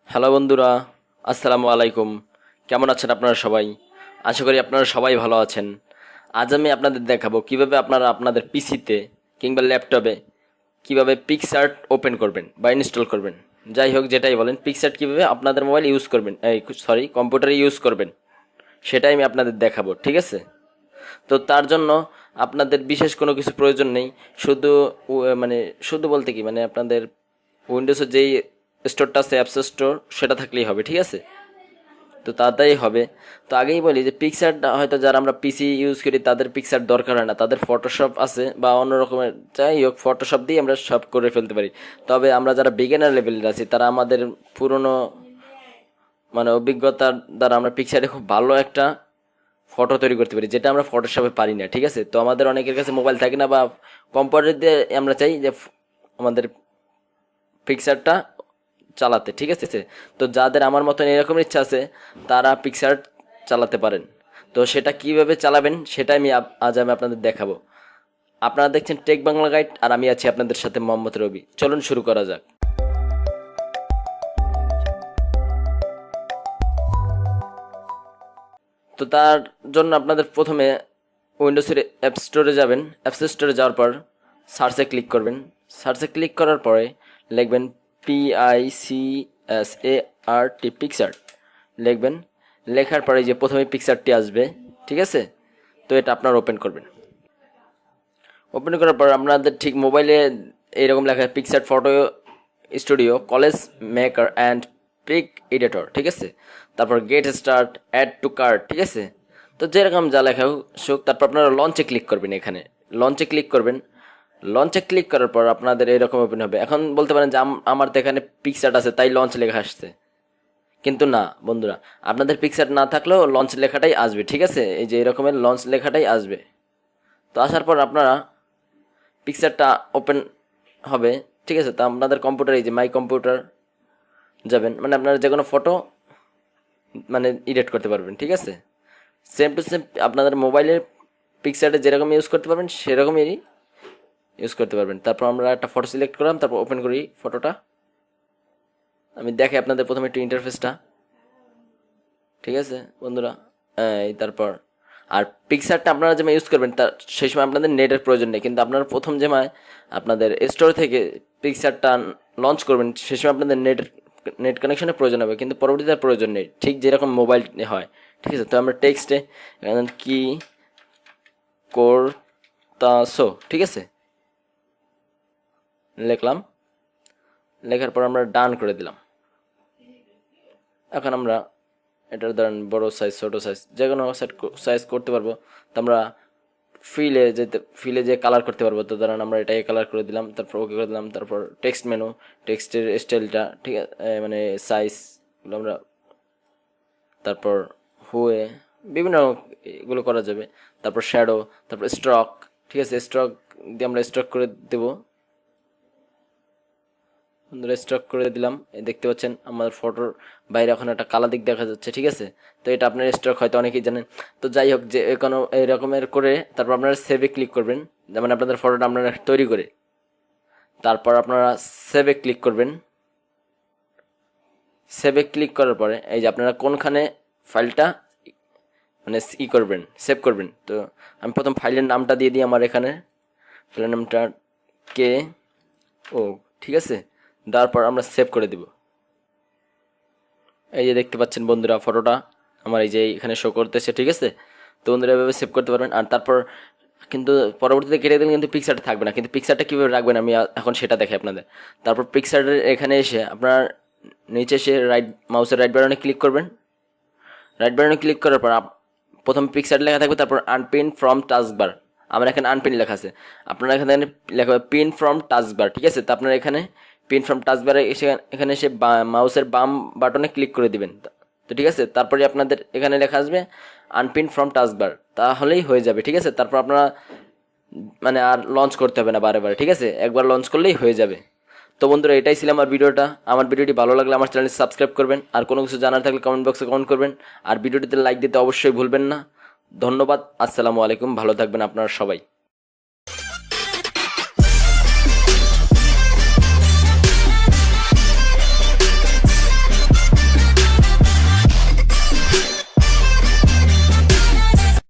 Hello বন্ধুরা, আসসালামু আলাইকুম। কেমন আছেন আপনারা সবাই? আশা করি আপনারা সবাই ভালো আছেন। আজ আমি আপনাদের দেখাবো কিভাবে আপনারা আপনাদের পিসিতে কিংবা ল্যাপটপে কিভাবে পিক্সআর্ট ওপেন করবেন বা ইনস্টল করবেন। যাই হোক, যেটাই বলেন, পিক্সআর্ট কিভাবে আপনাদের মোবাইল ইউজ করবেন, কম্পিউটারে ইউজ করবেন, সেটাই আমি আপনাদের দেখাবো, ঠিক আছে? তো তার জন্য আপনাদের বিশেষ কোনো কিছু প্রয়োজন নেই। শুধু শুধু বলতে কি, আপনাদের উইন্ডোজের যেই স্টোরটা আছে, অ্যাপস স্টোর, সেটা থাকলেই হবে, ঠিক আছে? তো তাড়াতাড়ি হবে। তো আগেই বলি যে পিক্সার্ট হয়তো যারা আমরা পিসি ইউজ করি তাদের পিক্সার্ট দরকার হয় না, তাদের ফটোশপ আছে বা অন্য রকমের, যাই হোক, ফটোশপ দিয়ে আমরা সব করে ফেলতে পারি। তবে আমরা যারা বিগিনার লেভেলের আছি, তারা আমাদের পুরনো অভিজ্ঞতার দ্বারা আমরা পিক্সার্টে খুব ভালো একটা ফটো তৈরি করতে পারি, যেটা আমরা ফটোশপে পারি না, ঠিক আছে? তো আমাদের অনেকের কাছে মোবাইল থাকে না বা কম্পিউটার দিয়ে আমরা চাই যে আমাদের পিক্সারটা চালাতে, ঠিক আছে? তো যাদের আমার মতন এরকম ইচ্ছা আছে, তারা পিক্সার চালাতে পারেন। তো সেটা কিভাবে চালাবেন সেটা আজ আমি আপনাদের দেখাবো। আপনারা দেখছেন টেক বাংলা গাইড, আর আমি আছি আপনাদের সাথে মোহাম্মদ রবি। চলুন শুরু করা যাক। তো তার জন্য আপনাদের প্রথমে উইন্ডোজের অ্যাপ স্টোরে যাবেন। অ্যাপ স্টোরে যাওয়ার পর সার্চে ক্লিক করবেন। সার্চে ক্লিক করার পরে লিখবেন PICSART, পিক্সার্ট লিখবেন। লেখার পরে যে প্রথমে পিক্সারটি আসবে, ঠিক আছে? তো এটা আপনার ওপেন করবেন। ওপেন করার পর আপনাদের ঠিক মোবাইলে এইরকম লেখা PicsArt photo studio, collage maker and pic editor, ঠিক আছে? তারপর get start, add to cart, ঠিক আছে? তো যেরকম যা লেখা হোক, তারপর আপনারা লঞ্চে ক্লিক করবেন। এখানে লঞ্চে ক্লিক করবেন। লঞ্চে ক্লিক করার পর আপনাদের এরকম ওপেন হবে। এখন বলতে পারেন যে আমার তো এখানে পিক্সার্ট আছে, তাই লঞ্চ লেখা আসছে। কিন্তু না বন্ধুরা, আপনাদের পিক্সার্ট না থাকলেও লঞ্চ লেখাটাই আসবে, ঠিক আছে? এই যে এরকমের লঞ্চ লেখাটাই আসবে। তো আসার পর আপনারা পিক্সারটা ওপেন হবে, ঠিক আছে? তো আপনাদের কম্পিউটার, এই যে মাই কম্পিউটার যাবেন, আপনারা যে কোনো ফটো এডিট করতে পারবেন, ঠিক আছে? সেম টু সেম আপনাদের মোবাইলের পিক্সারে যেরকম ইউজ করতে পারবেন সেরকমই ইউজ করতে পারবেন। তারপর আমরা একটা ফটো সিলেক্ট করলাম, তারপর ওপেন করি ফটোটা। আমি দেখে আপনাদের প্রথমে একটু ইন্টারফেসটা, ঠিক আছে বন্ধুরা? এই তারপর আর পিক্সারটা আপনারা যেমন ইউজ করবেন, তার সেই সময় আপনাদের নেটের প্রয়োজন নেই, কিন্তু আপনারা প্রথম যেমন আপনাদের স্টোর থেকে পিক্সারটা লঞ্চ করবেন, সেই সময় আপনাদের নেট কানেকশনের প্রয়োজন হবে, কিন্তু পরবর্তীতে প্রয়োজন নেই, ঠিক যেরকম মোবাইল হয়, ঠিক আছে? তো আমরা টেক্সটে কি করতাছো, ঠিক আছে, লিখলাম। লেখার পর আমরা ডান করে দিলাম। এখন আমরা এটার ধরেন বড় সাইজ, ছোট সাইজ, যে কোনো সাইজ করতে পারবো। তো আমরা ফিলে যে কালার করতে পারবো। তো ধরেন আমরা এটাকে কালার করে দিলাম, তারপর ওকে করে দিলাম। তারপর টেক্সট মেনু, টেক্সটের স্টাইলটা, ঠিক আছে, সাইজগুলো আমরা, তারপর হুয়ে, বিভিন্ন এগুলো করা যাবে। তারপর শ্যাডো, তারপর স্ট্রক, ঠিক আছে? স্ট্রক দিয়ে আমরা স্ট্রক করে দেবো। স্টক করে দিলাম। দেখতে পাচ্ছেন আমার ফটোর বাইরে এখন একটা কালা দিক দেখা যাচ্ছে, ঠিক আছে? তো এটা আপনার স্টক হয়তো অনেকেই জানেন। তো যাই হোক, যে কোনো এই রকমের করে তারপর আপনারা সেভে ক্লিক করবেন, যেমন আপনাদের ফটোটা আপনারা তৈরি করে। তারপর আপনারা সেভে ক্লিক করবেন। সেভে ক্লিক করার পরে এই যে আপনারা কোনখানে ফাইলটা করবেন, সেভ করবেন। তো আমি প্রথম ফাইলের নামটা দিয়ে দিই। আমার এখানে ফাইলের নামটা কে ও, ঠিক আছে? দেওয়ার পর আমরা সেভ করে দিব। এই যে দেখতে পাচ্ছেন বন্ধুরা, ফটোটা আমার এই যে এখানে শো করতেছে, ঠিক আছে? তো বন্ধুরা এভাবে সেভ করতে পারবেন। আর তারপর কিন্তু পরবর্তীতে কেটে দিলে কিন্তু পিক্সারটা থাকবে না। কিন্তু পিক্সারটা কীভাবে রাখবেন আমি এখন সেটা দেখে আপনাদের। তারপর পিক্সারের এখানে এসে আপনার নিচে এসে মাউসের রাইট বাটনে ক্লিক করবেন। রাইট বাটনে ক্লিক করার পর প্রথম পিক্সার লেখা থাকবে, তারপর আনপিন ফ্রম টাস্কবার। আমার এখানে আনপিন লেখা আছে, আপনারা এখানে লেখা হবে পিন ফ্রম টাস্কবার, ঠিক আছে? তো আপনারা এখানে পিন ফ্রম টাস্কবারে এখানে এসে মাউসের বাম বাটনে ক্লিক করে দিবেন। তো ঠিক আছে, তারপরে আপনাদের এখানে লেখা আসবে আনপিন ফ্রম টাস্কবার, তাহলেই হয়ে যাবে, ঠিক আছে? তারপর আপনারা আর লঞ্চ করতে হবে না বারে বারে, ঠিক আছে? একবার লঞ্চ করলেই হয়ে যাবে। তো বন্ধুরা, এটাই ছিল আমার ভিডিওটা। আমার ভিডিওটি ভালো লাগলে আমার চ্যানেল সাবস্ক্রাইব করবেন, আর কোনো কিছু জানার থাকলে কমেন্ট বক্সে কমেন্ট করবেন, আর ভিডিওটিতে লাইক দিতে অবশ্যই ভুলবেন না। ধন্যবাদ। আসসালামু আলাইকুম। ভালো থাকবেন আপনারা সবাই।